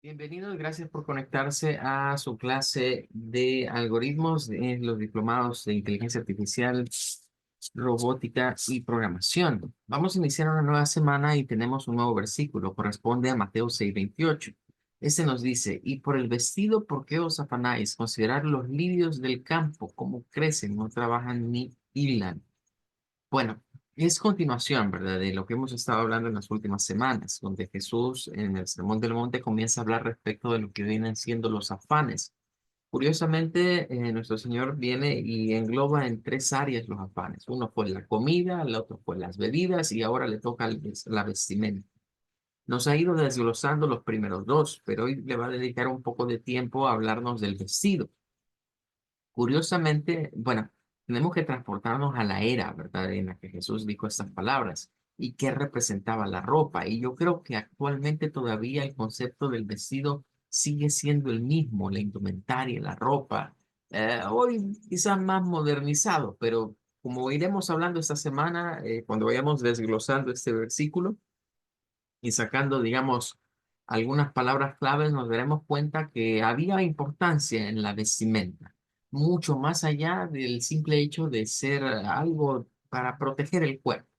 Bienvenidos, gracias por conectarse a su clase de algoritmos en los diplomados de inteligencia artificial, robótica y programación. Vamos a iniciar una nueva semana y tenemos un nuevo versículo, corresponde a Mateo 6:28. Este nos dice, y por el vestido, ¿por qué os afanáis? Considerad los lirios del campo, cómo crecen, no trabajan ni hilan. Bueno, es continuación, ¿verdad? De lo que hemos estado hablando en las últimas semanas, donde Jesús en el Sermón del Monte comienza a hablar respecto de lo que vienen siendo los afanes. Curiosamente, nuestro Señor viene y engloba en tres áreas los afanes. Uno fue la comida, el otro fue las bebidas y ahora le toca la vestimenta. Nos ha ido desglosando los primeros dos, pero hoy le va a dedicar un poco de tiempo a hablarnos del vestido. Curiosamente, bueno, tenemos que transportarnos a la era, ¿verdad?, en la que Jesús dijo estas palabras y qué representaba la ropa. Y yo creo que actualmente todavía el concepto del vestido sigue siendo el mismo, la indumentaria, la ropa. Hoy quizás más modernizado, pero como iremos hablando esta semana, cuando vayamos desglosando este versículo y sacando, digamos, algunas palabras claves, nos daremos cuenta que había importancia en la vestimenta, mucho más allá del simple hecho de ser algo para proteger el cuerpo.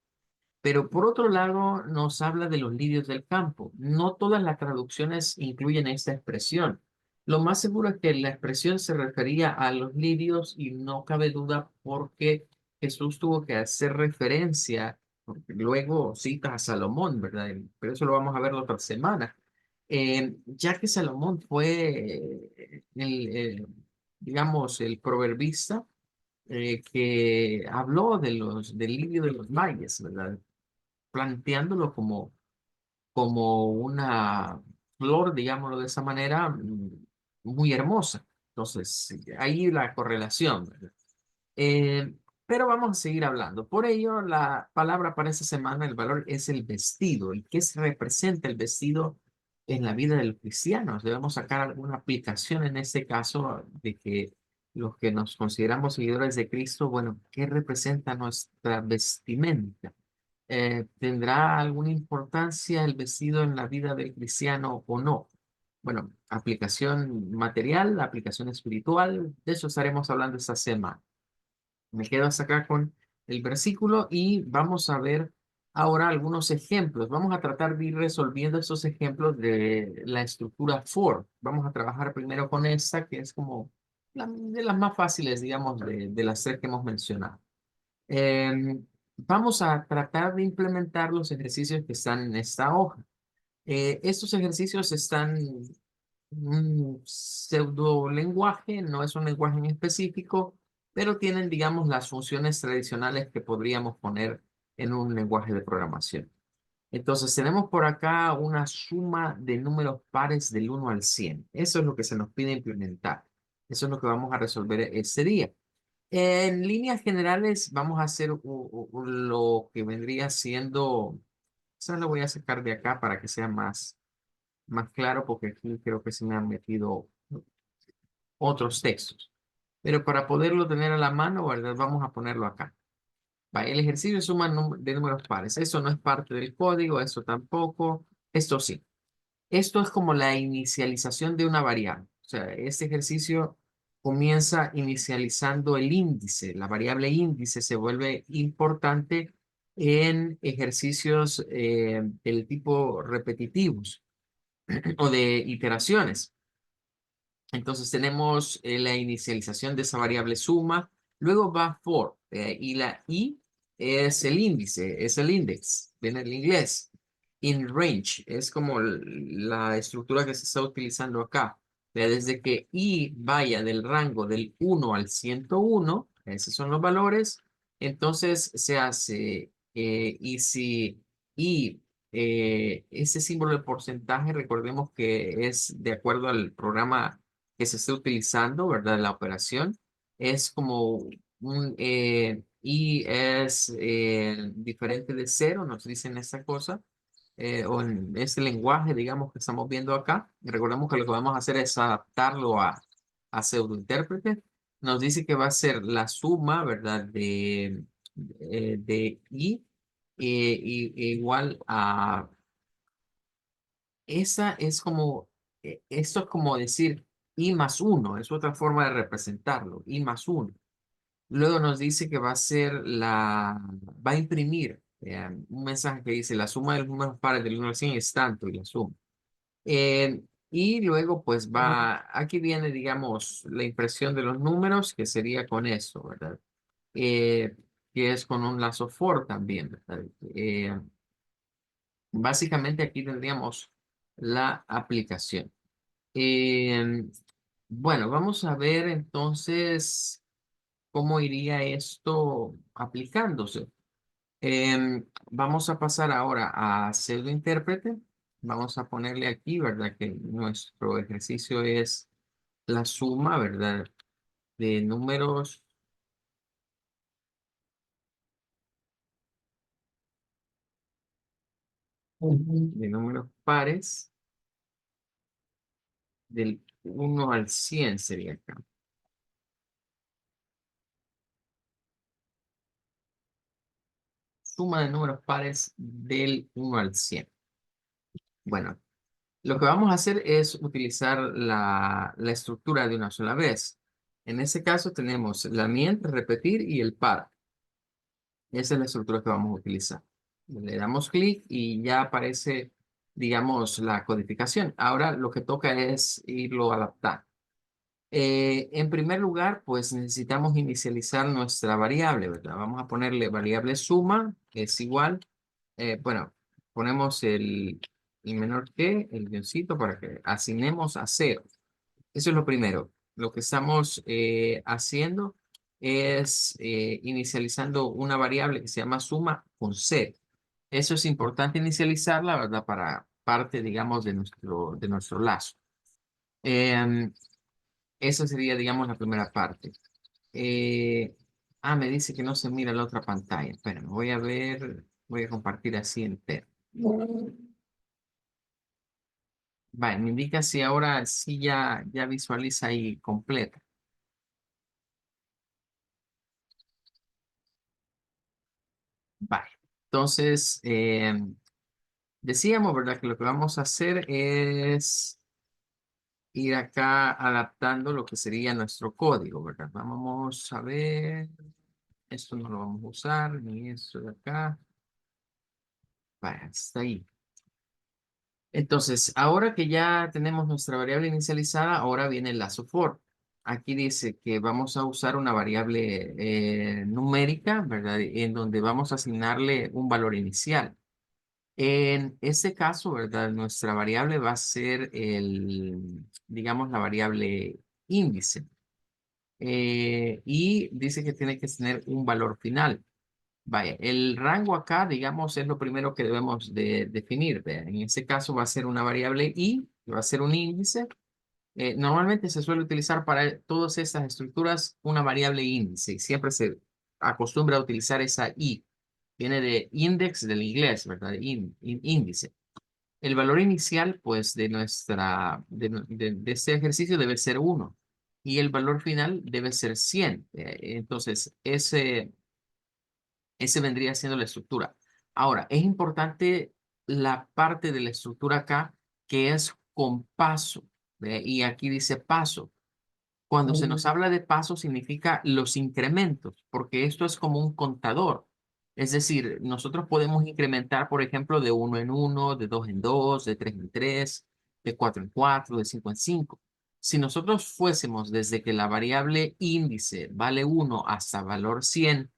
Pero por otro lado, nos habla de los lirios del campo. No todas las traducciones incluyen esta expresión. Lo más seguro es que la expresión se refería a los lirios y no cabe duda porque Jesús tuvo que hacer referencia, porque luego cita a Salomón, ¿verdad? Pero eso lo vamos a ver la otra semana. Ya que Salomón fue digamos, el proverbista que habló del lirio de los valles, ¿verdad? Planteándolo como una flor, digámoslo de esa manera, muy hermosa. Entonces, sí, ahí la correlación, ¿verdad? Eh, pero vamos a seguir hablando. Por ello, la palabra para esta semana, el valor es el vestido. ¿Y qué se representa el vestido en la vida de los cristianos? Debemos sacar alguna aplicación en este caso de que los que nos consideramos seguidores de Cristo, bueno, ¿qué representa nuestra vestimenta? ¿Tendrá alguna importancia el vestido en la vida del cristiano o no? Bueno, aplicación material, aplicación espiritual, de eso estaremos hablando esta semana. Me quedo hasta acá con el versículo y vamos a ver ahora algunos ejemplos. Vamos a tratar de ir resolviendo estos ejemplos de la estructura for. Vamos a trabajar primero con esta, que es como de las más fáciles, digamos, de las tres que hemos mencionado. Vamos a tratar de implementar los ejercicios que están en esta hoja. Estos ejercicios están en un pseudo lenguaje, no es un lenguaje en específico, pero tienen, digamos, las funciones tradicionales que podríamos poner en un lenguaje de programación. Entonces, tenemos por acá una suma de números pares del 1 al 100. Eso es lo que se nos pide implementar. Eso es lo que vamos a resolver este día. En líneas generales, vamos a hacer lo que vendría siendo, quizás lo voy a sacar de acá para que sea más claro, porque aquí creo que se me han metido otros textos. Pero para poderlo tener a la mano, ¿verdad? Vamos a ponerlo acá. Va, el ejercicio suma de números pares. Eso no es parte del código, eso tampoco, esto sí. Esto es como la inicialización de una variable. O sea, este ejercicio comienza inicializando el índice. La variable índice se vuelve importante en ejercicios del tipo repetitivos o de iteraciones. Entonces tenemos la inicialización de esa variable suma. Luego va for y la i es el índice, es el index, viene el inglés. In range es como la estructura que se está utilizando acá. Desde que i vaya del rango del 1 al 101, esos son los valores, entonces se hace, y si i, ese símbolo de porcentaje, recordemos que es de acuerdo al programa que se esté utilizando, ¿verdad? La operación es como y es diferente de cero, nos dicen esta cosa, o en ese lenguaje, digamos, que estamos viendo acá. Recordemos que lo que vamos a hacer es adaptarlo a pseudointérprete. Nos dice que va a ser la suma, ¿verdad? De i igual a esa es como esto es como decir i más uno, es otra forma de representarlo, i más uno. Luego nos dice que va a ser va a imprimir un mensaje que dice la suma de los números pares del 1 al 100 es tanto y la suma. Y luego pues aquí viene digamos la impresión de los números que sería con eso, ¿verdad? Eh, que es con un lazo for también, ¿verdad? Básicamente aquí tendríamos la aplicación. Eh, bueno, vamos a ver entonces cómo iría esto aplicándose. Vamos a pasar ahora a pseudointérprete. Vamos a ponerle aquí, ¿verdad? Que nuestro ejercicio es la suma, ¿verdad? De números, de números pares del 1 al 100 sería acá. Suma de números pares del 1 al 100. Bueno, lo que vamos a hacer es utilizar la estructura de una sola vez. En ese caso tenemos la miente, repetir y el par. Esa es la estructura que vamos a utilizar. Le damos clic y ya aparece, digamos, la codificación. Ahora lo que toca es irlo adaptando. En primer lugar, pues necesitamos inicializar nuestra variable, ¿verdad? Vamos a ponerle variable suma, que es igual. Bueno, ponemos el menor que, el guioncito, para que asignemos a 0. Eso es lo primero. Lo que estamos haciendo es inicializando una variable que se llama suma con 0. Eso es importante inicializarla, ¿verdad? Para parte, digamos, de nuestro lazo. Em, Esa sería, digamos, la primera parte. Eh, Me dice que no se mira la otra pantalla. Espera, voy a ver, voy a compartir así entero. Vale, me indica si ahora sí ya visualiza ahí completa. Vale. Entonces, decíamos, ¿verdad? Que lo que vamos a hacer es ir acá adaptando lo que sería nuestro código, ¿verdad? Vamos a ver. Esto no lo vamos a usar, ni esto de acá. Vale, está ahí. Entonces, ahora que ya tenemos nuestra variable inicializada, ahora viene el lazo for. Aquí dice que vamos a usar una variable numérica, ¿verdad? En donde vamos a asignarle un valor inicial. En este caso, ¿verdad? Nuestra variable va a ser digamos, la variable índice. Y dice que tiene que tener un valor final. Vaya, el rango acá, digamos, es lo primero que debemos de definir. Vea. En este caso va a ser una variable i, que va a ser un índice. Normalmente se suele utilizar para todas estas estructuras una variable índice y siempre se acostumbra a utilizar esa i. Viene de index del inglés, ¿verdad? Índice. El valor inicial, pues, de este ejercicio debe ser 1 y el valor final debe ser 100. Entonces, ese vendría siendo la estructura. Ahora, es importante la parte de la estructura acá que es con paso. ¿Ve? Y aquí dice paso. Cuando se nos habla de paso significa los incrementos, porque esto es como un contador. Es decir, nosotros podemos incrementar, por ejemplo, de 1 en 1, de 2 en 2, de 3 en 3, de 4 en 4, de 5 en 5. Si nosotros fuésemos desde que la variable índice vale 1 hasta valor 100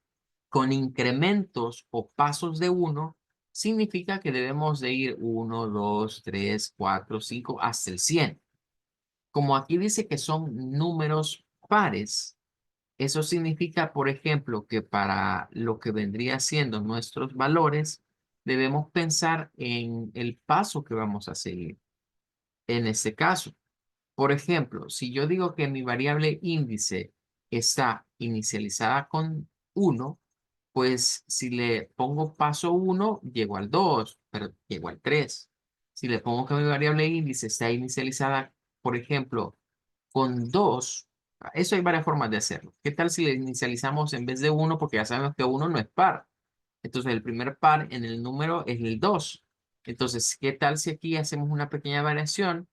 con incrementos o pasos de 1, significa que debemos de ir 1, 2, 3, 4, 5 hasta el 100. Como aquí dice que son números pares, eso significa, por ejemplo, que para lo que vendría siendo nuestros valores, debemos pensar en el paso que vamos a seguir. En este caso, por ejemplo, si yo digo que mi variable índice está inicializada con 1, pues si le pongo paso 1, llego al 2, pero llego al 3. Si le pongo que mi variable índice está inicializada, por ejemplo, con 2, eso hay varias formas de hacerlo. ¿Qué tal si le inicializamos en vez de 1? Porque ya sabemos que 1 no es par. Entonces el primer par en el número es el 2. Entonces, ¿qué tal si aquí hacemos una pequeña variación?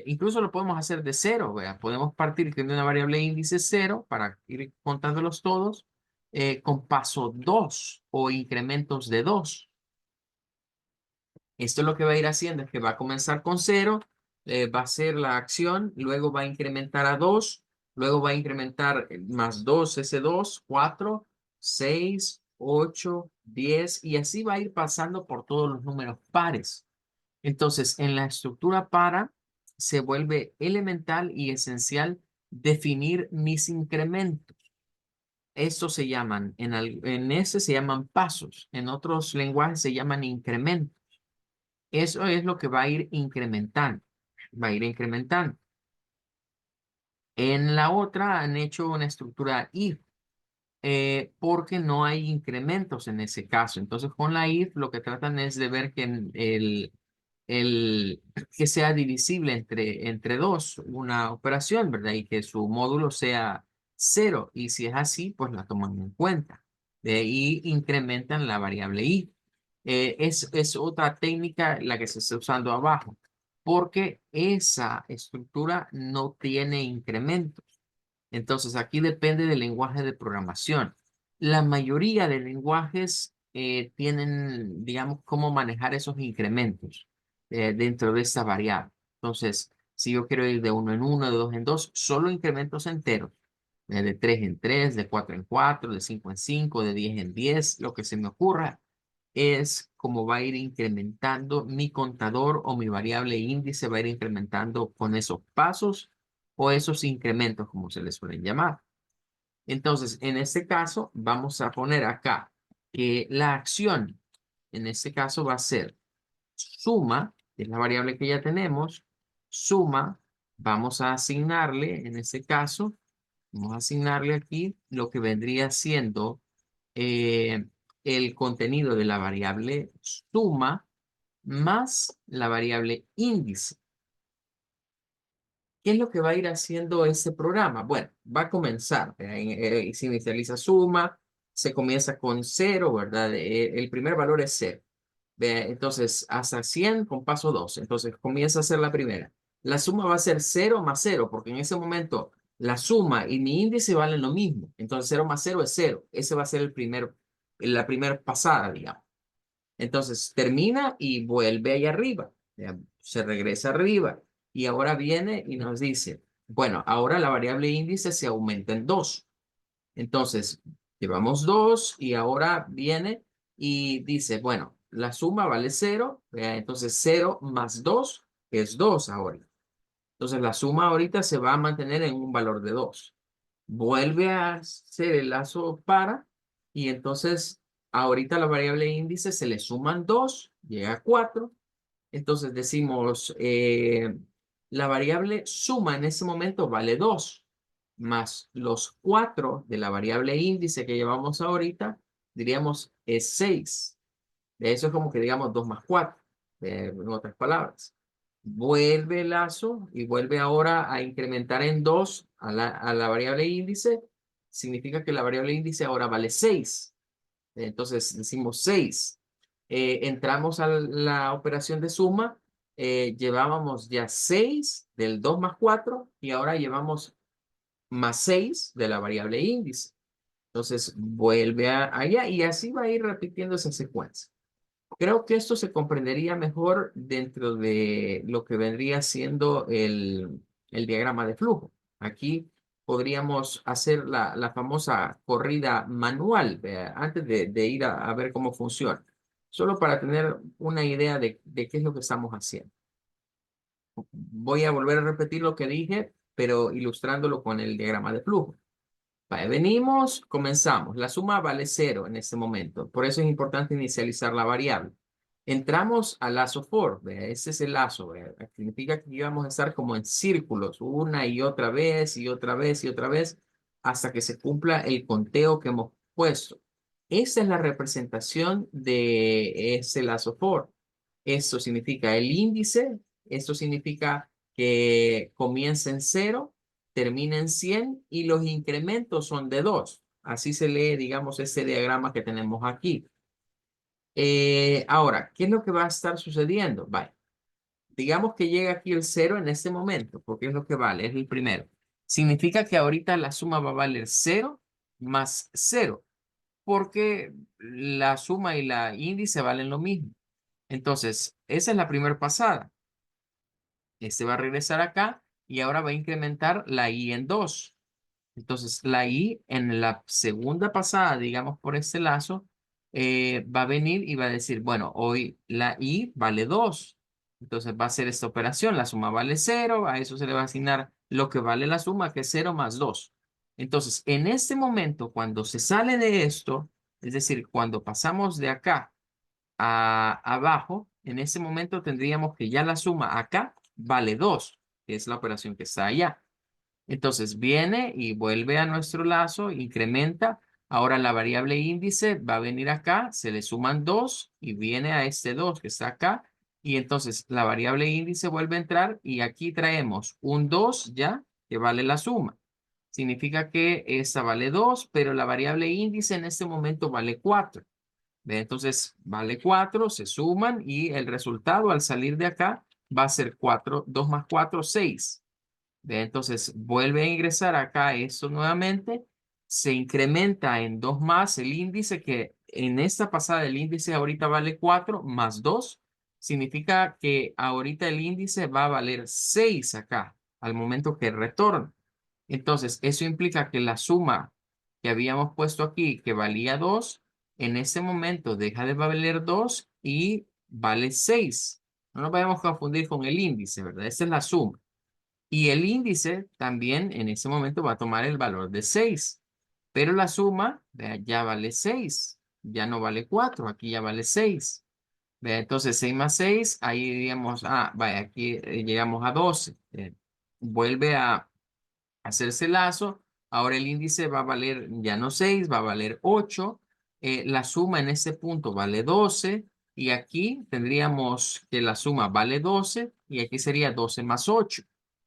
incluso lo podemos hacer de cero, vea. Podemos partir de una variable índice cero para ir contándolos todos con paso 2 o incrementos de 2. Esto lo que va a ir haciendo es que va a comenzar con cero, va a hacer la acción, luego va a incrementar a 2, luego va a incrementar más 2, ese 2, 4, 6, 8, 10 y así va a ir pasando por todos los números pares. Entonces, en la estructura para se vuelve elemental y esencial definir mis incrementos. Estos se llaman, en ese se llaman pasos, en otros lenguajes se llaman incrementos. Eso es lo que va a ir incrementando, va a ir incrementando. En la otra han hecho una estructura if, porque no hay incrementos en ese caso. Entonces, con la if lo que tratan es de ver que que sea divisible entre dos, una operación, ¿verdad? Y que su módulo sea cero. Y si es así, pues la toman en cuenta. De ahí incrementan la variable i. Es otra técnica la que se está usando abajo, porque esa estructura no tiene incrementos. Entonces, aquí depende del lenguaje de programación. La mayoría de lenguajes tienen, digamos, cómo manejar esos incrementos dentro de esta variable. Entonces, si yo quiero ir de uno en uno, de 2 en 2, solo incrementos enteros, de 3 en 3, de 4 en 4, de 5 en 5, de 10 en 10, lo que se me ocurra, es como va a ir incrementando mi contador o mi variable índice, va a ir incrementando con esos pasos o esos incrementos, como se les suelen llamar. Entonces, en este caso, vamos a poner acá que la acción, en este caso, va a ser suma, que es la variable que ya tenemos, suma, vamos a asignarle, en este caso, vamos a asignarle aquí lo que vendría siendo eh, el contenido de la variable suma más la variable índice. ¿Qué es lo que va a ir haciendo ese programa? Bueno, va a comenzar, se inicializa suma, se comienza con cero, ¿verdad? El primer valor es cero. Entonces, hasta 100 con paso 2. Entonces, comienza a ser la primera. La suma va a ser cero más cero, porque en ese momento la suma y mi índice valen lo mismo. Entonces, cero más cero es cero. Ese va a ser la primera pasada, digamos. Entonces termina y vuelve ahí arriba. Ya, se regresa arriba. Y ahora viene y nos dice, bueno, ahora la variable índice se aumenta en 2. Entonces, llevamos 2 y ahora viene y dice, bueno, la suma vale cero. Entonces 0 más 2 es 2 ahora. Entonces la suma ahorita se va a mantener en un valor de 2. Vuelve a hacer el lazo para y entonces ahorita la variable índice se le suman 2, llega a 4. Entonces decimos, la variable suma en ese momento vale 2, más los 4 de la variable índice que llevamos ahorita, diríamos es 6. De eso es como que digamos 2 más 4, en otras palabras. Vuelve el lazo y vuelve ahora a incrementar en 2 a la variable índice. Significa que la variable índice ahora vale 6. Entonces decimos 6. Entramos a la operación de suma. Llevábamos ya 6 del 2 más 4 y ahora llevamos más 6 de la variable índice. Entonces vuelve allá y así va a ir repitiendo esa secuencia. Creo que esto se comprendería mejor dentro de lo que vendría siendo el diagrama de flujo. Aquí podríamos hacer la famosa corrida manual, antes de ir a ver cómo funciona, solo para tener una idea de qué es lo que estamos haciendo. Voy a volver a repetir lo que dije, pero ilustrándolo con el diagrama de flujo. Vale, venimos, comenzamos. La suma vale cero en este momento. Por eso es importante inicializar la variable. Entramos al lazo for. ¿Ve? Ese es el lazo. ¿Ve? Significa que íbamos a estar como en círculos, una y otra vez, y otra vez, y otra vez, hasta que se cumpla el conteo que hemos puesto. Esa es la representación de ese lazo for. Eso significa el índice. Esto significa que comienza en cero, termina en 100 y los incrementos son de 2. Así se lee, digamos, ese diagrama que tenemos aquí. Ahora, ¿qué es lo que va a estar sucediendo? Vale. digamos que llega aquí el 0 en este momento, porque es lo que vale, es el primero. Significa que ahorita la suma va a valer 0 más 0, porque la suma y la índice valen lo mismo. Entonces, esa es la primera pasada. Este va a regresar acá y ahora va a incrementar la i en 2. Entonces, la i en la segunda pasada, digamos por este lazo, va a venir y va a decir, bueno, hoy la i vale 2. Entonces va a hacer esta operación, la suma vale 0, a eso se le va a asignar lo que vale la suma, que es 0 más 2. Entonces, en este momento, cuando se sale de esto, es decir, cuando pasamos de acá a abajo, en ese momento tendríamos que ya la suma acá vale 2, que es la operación que está allá. Entonces viene y vuelve a nuestro lazo, incrementa. Ahora la variable índice va a venir acá, se le suman 2 y viene a este 2 que está acá. Y entonces la variable índice vuelve a entrar y aquí traemos un 2 ya que vale la suma. Significa que esta vale 2, pero la variable índice en este momento vale 4. ¿Ve? Entonces vale 4, se suman y el resultado al salir de acá va a ser 4, 2 más 4, 6. ¿Ve? Entonces vuelve a ingresar acá esto nuevamente, se incrementa en 2 más el índice que en esta pasada el índice ahorita vale 4 más 2, significa que ahorita el índice va a valer 6 acá al momento que retorna. Entonces eso implica que la suma que habíamos puesto aquí que valía 2 en ese momento deja de valer 2 y vale 6. No nos vayamos a confundir con el índice, ¿verdad? Esa es la suma. Y el índice también en ese momento va a tomar el valor de 6. Pero la suma, vea, ya vale 6. Ya no vale 4, aquí ya vale 6. Vea, entonces 6 más 6, ahí diríamos, vaya, aquí llegamos a 12. Vuelve a hacerse lazo. Ahora el índice va a valer ya no 6, va a valer 8. La suma en ese punto vale 12. Y aquí tendríamos que la suma vale 12 y aquí sería 12 más 8.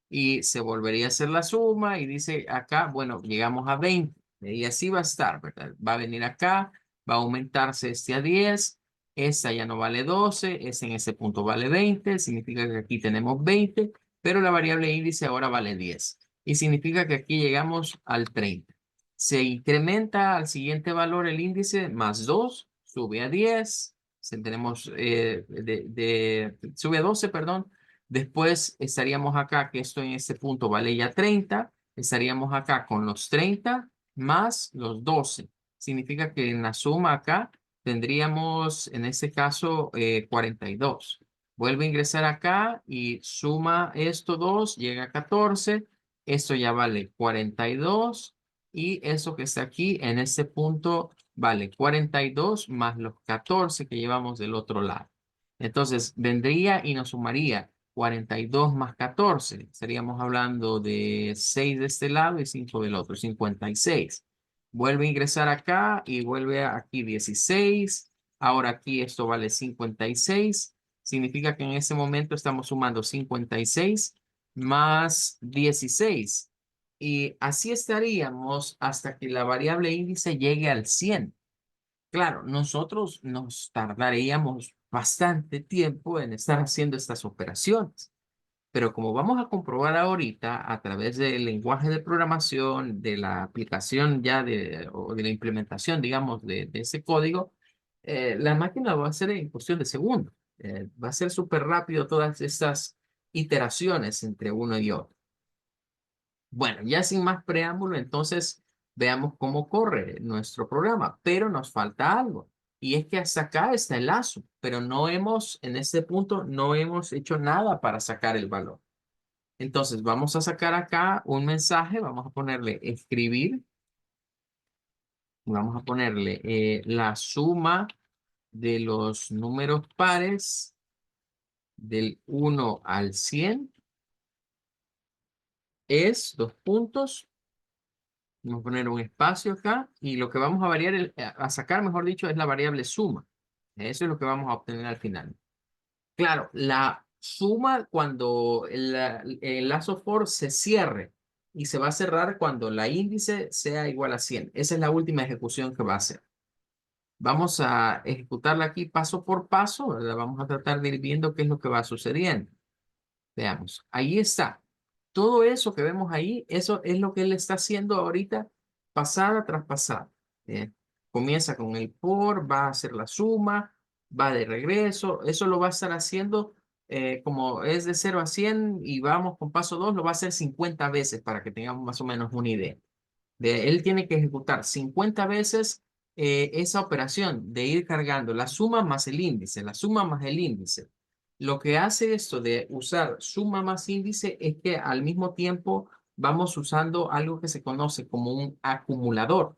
Y se volvería a hacer la suma y dice acá, bueno, llegamos a 20. Y así va a estar, ¿verdad? Va a venir acá, va a aumentarse este a 10. Esta ya no vale 12, ese en ese punto vale 20, significa que aquí tenemos 20, pero la variable índice ahora vale 10 y significa que aquí llegamos al 30. Se incrementa al siguiente valor el índice más 2, sube a 10, tenemos sube a 12, perdón. Después estaríamos acá, que esto en este punto vale ya 30, estaríamos acá con los 30 más los 12. Significa que en la suma acá tendríamos en este caso 42. Vuelve a ingresar acá y suma esto 2, llega a 14. Esto ya vale 42 y eso que está aquí en este punto vale 42 más los 14 que llevamos del otro lado. Entonces vendría y nos sumaría 42 más 14. Estaríamos hablando de 6 de este lado y 5 del otro, 56. Vuelve a ingresar acá y vuelve aquí 16. Ahora aquí esto vale 56. Significa que en ese momento estamos sumando 56 más 16. Y así estaríamos hasta que la variable índice llegue al 100. Claro, nosotros nos tardaríamos bastante tiempo en estar haciendo estas operaciones. Pero como vamos a comprobar ahorita a través del lenguaje de programación, de la aplicación ya o de la implementación, digamos, de ese código, la máquina lo va a hacer en cuestión de segundos. Va a ser súper rápido todas estas iteraciones entre uno y otro. Bueno, ya sin más preámbulo, entonces veamos cómo corre nuestro programa, pero nos falta algo. Y es que hasta acá está el lazo, pero no hemos, en este punto, no hemos hecho nada para sacar el valor. Entonces, vamos a sacar acá un mensaje, vamos a ponerle escribir, vamos a ponerle la suma de los números pares del 1 al 100 es 2 puntos. Vamos a poner un espacio acá y lo que vamos a variar, a sacar, mejor dicho, es la variable suma. Eso es lo que vamos a obtener al final. Claro, la suma cuando el lazo for se cierre y se va a cerrar cuando la índice sea igual a 100. Esa es la última ejecución que va a hacer. Vamos a ejecutarla aquí paso por paso, ¿verdad? Vamos a tratar de ir viendo qué es lo que va sucediendo. Veamos, ahí está. Todo eso que vemos ahí, eso es lo que él está haciendo ahorita, pasada tras pasada. Bien. Comienza con el por, va a hacer la suma, va de regreso. Eso lo va a estar haciendo como es de 0 a 100 y vamos con paso 2, lo va a hacer 50 veces para que tengamos más o menos una idea. Él tiene que ejecutar 50 veces esa operación de ir cargando la suma más el índice, la suma más el índice. Lo que hace esto de usar suma más índice es que al mismo tiempo vamos usando algo que se conoce como un acumulador.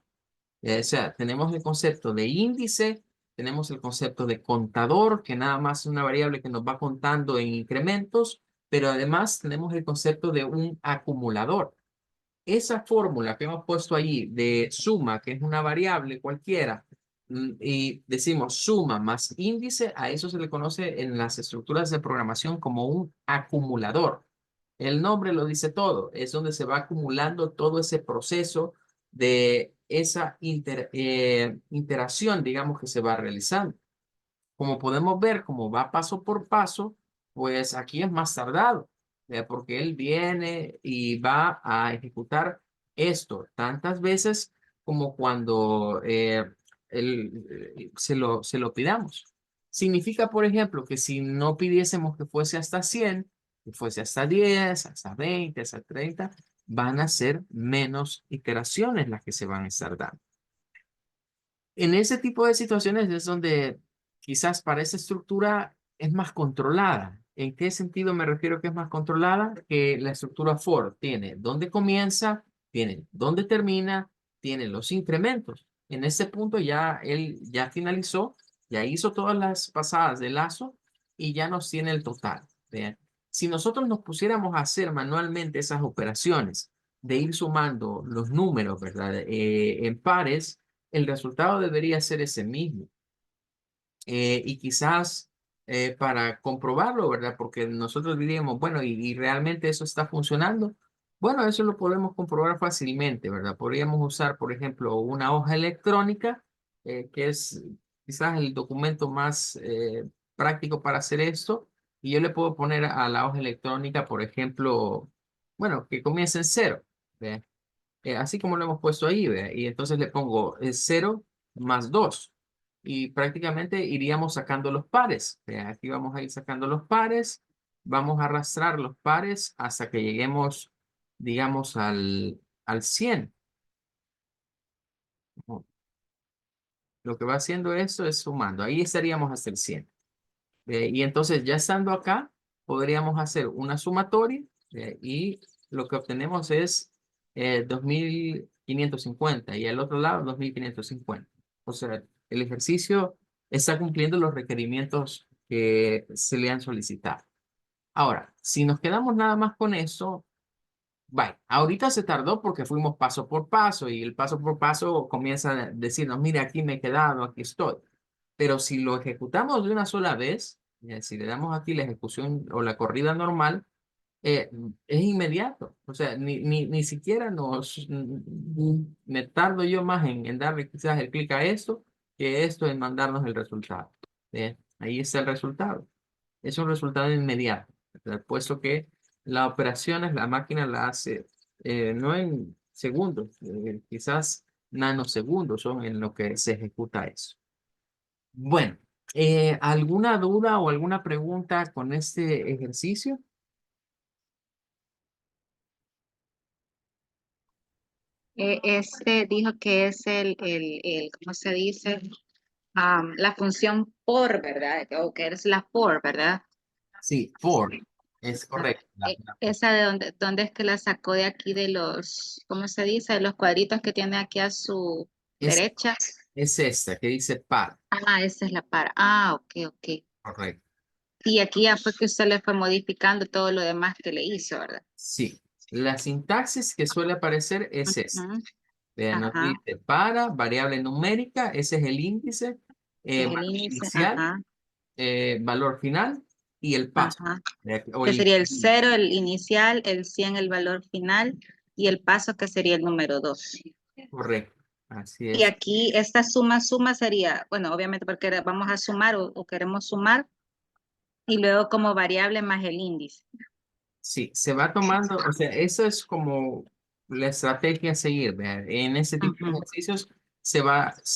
O sea, tenemos el concepto de índice, tenemos el concepto de contador, que nada más es una variable que nos va contando en incrementos, pero además tenemos el concepto de un acumulador. Esa fórmula que hemos puesto allí de suma, que es una variable cualquiera, y decimos suma más índice, a eso se le conoce en las estructuras de programación como un acumulador. El nombre lo dice todo, es donde se va acumulando todo ese proceso de esa interacción, digamos, que se va realizando. Como podemos ver, como va paso por paso, pues aquí es más tardado, porque él viene y va a ejecutar esto tantas veces como cuando se lo pidamos. Significa, por ejemplo, que si no pidiésemos que fuese hasta 100, que fuese hasta 10, hasta 20, hasta 30, van a ser menos iteraciones las que se van a estar dando. En ese tipo de situaciones es donde quizás para esa estructura es más controlada. ¿En qué sentido me refiero que es más controlada? Que la estructura for tiene dónde comienza, tiene dónde termina, tiene los incrementos. En ese punto ya él ya finalizó, ya hizo todas las pasadas de lazo y ya nos tiene el total. ¿Vean? Si nosotros nos pusiéramos a hacer manualmente esas operaciones de ir sumando los números, ¿verdad? En pares, el resultado debería ser ese mismo. Y quizás para comprobarlo, ¿verdad? Porque nosotros diríamos, bueno, y realmente eso está funcionando. Bueno, eso lo podemos comprobar fácilmente, ¿verdad? Podríamos usar, por ejemplo, una hoja electrónica, que es quizás el documento más práctico para hacer esto. Y yo le puedo poner a la hoja electrónica, por ejemplo, bueno, que comience en cero. ¿Ve? Así como lo hemos puesto ahí, ¿ve? Y entonces le pongo 0 más 2 y prácticamente iríamos sacando los pares. ¿Ve? Aquí vamos a ir sacando los pares, vamos a arrastrar los pares hasta que lleguemos, digamos, al 100. Ujú. Lo que va haciendo esto es sumando, ahí estaríamos hasta el 100. Y entonces ya estando acá, podríamos hacer una sumatoria y lo que obtenemos es 2550 y al otro lado 2550. O sea, el ejercicio está cumpliendo los requerimientos que se le han solicitado. Ahora, si nos quedamos nada más con eso, vaya, ahorita se tardó porque fuimos paso por paso y el paso por paso comienza a decirnos, mire, aquí me he quedado, aquí estoy. Pero si lo ejecutamos de una sola vez, si le damos aquí la ejecución o la corrida normal, es inmediato. O sea, ni siquiera me tardo yo más en darle quizás el clic a esto que esto en mandarnos el resultado. Ahí está el resultado. Es un resultado inmediato, ¿verdad? Puesto que la operación la máquina la hace no en segundos, quizás nanosegundos son en lo que se ejecuta eso. Bueno, ¿alguna duda o alguna pregunta con este ejercicio? Este dijo que es ¿cómo se dice? La función por, ¿verdad? O que es la por, ¿verdad? Sí, for, es Ah, correcto. esa de dónde es que la sacó de aquí de ¿cómo se dice? De los cuadritos que tiene aquí a su Es, derecha. es esta que dice par, Ah, esa es la para. Ah, ok, ok. correcto. Y aquí ya fue que usted le fue modificando todo lo demás que le hizo, ¿verdad? Sí, la sintaxis que suele aparecer es esta. Ujú. Vean, nos Ajá. dice para, variable numérica, ese es el índice, Que es el valor índice. inicial, Ajá. valor final y el paso. Ajá. O Que el sería el incremento. 0 el inicial, el 100 el valor final, y el paso que sería el número 2. Correcto, así Y es. aquí esta suma sería, bueno, obviamente porque vamos a sumar o queremos sumar, y luego como variable más el índice. Sí, se va tomando, o sea, eso es como la estrategia a seguir, ¿vea? En ese tipo de Ujú, ejercicios se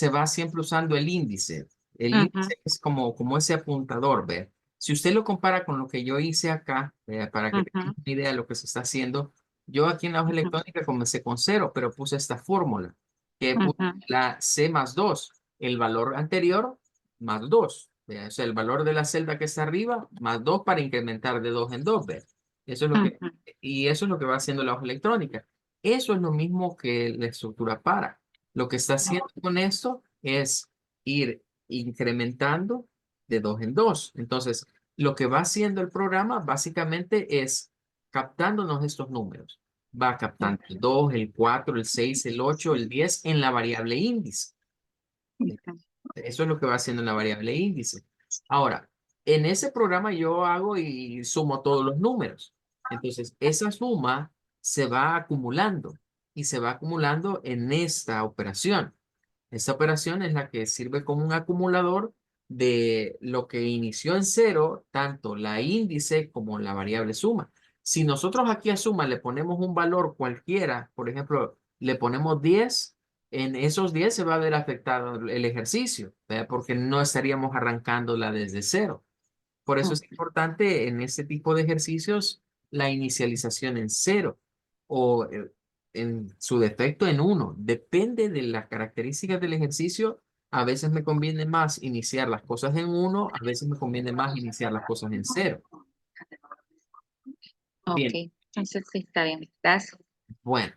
va siempre usando el índice. El ujú, índice es como ese apuntador, ¿vea? Si usted lo compara con lo que yo hice acá, ¿vea? Para que tengan ujú, una idea de lo que se está haciendo, yo aquí en la hoja ujú, electrónica comencé con cero, pero puse esta fórmula, que puse ujú, la C más 2, el valor anterior más 2, ¿vea? O sea, el valor de la celda que está arriba más 2 para incrementar de 2 en 2, ¿vea? Eso es lo que, ujú, y eso es lo que va haciendo la hoja electrónica. Eso es lo mismo que la estructura para. Lo que está haciendo con esto es ir incrementando de dos en dos. Entonces, lo que va haciendo el programa básicamente es captándonos estos números. Va captando el 2, el 4, el 6, el 8, el 10 en la variable índice. ujú, Eso es lo que va haciendo en la variable índice. Ahora, en ese programa yo hago y sumo todos los números. Entonces, esa suma se va acumulando y se va acumulando en esta operación. Esta operación es la que sirve como un acumulador de lo que inició en cero, tanto la índice como la variable suma. Si nosotros aquí a suma le ponemos un valor cualquiera, por ejemplo, le ponemos 10, en esos 10 se va a ver afectado el ejercicio, ¿verdad? Porque no estaríamos arrancándola desde cero. Por eso es ujú. importante en este tipo de ejercicios la inicialización en cero o en su defecto en uno. Depende de las características del ejercicio. A veces me conviene más iniciar las cosas en uno, a veces me conviene más iniciar las cosas en cero. Ok, Bien, entonces sí está bien. Gracias. bueno.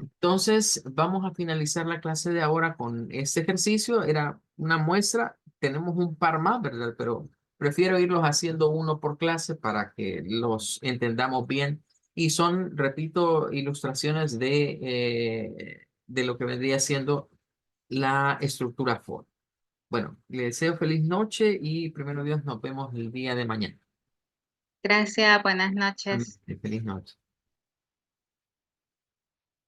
Entonces, vamos a finalizar la clase de ahora con este ejercicio. Era una muestra. Tenemos un par más, ¿verdad? Pero prefiero irlos haciendo uno por clase para que los entendamos bien. Y son, repito, ilustraciones de lo que vendría siendo la estructura for. Bueno, le deseo feliz noche y primero Dios nos vemos el día de mañana. Gracias, buenas noches. Feliz noche.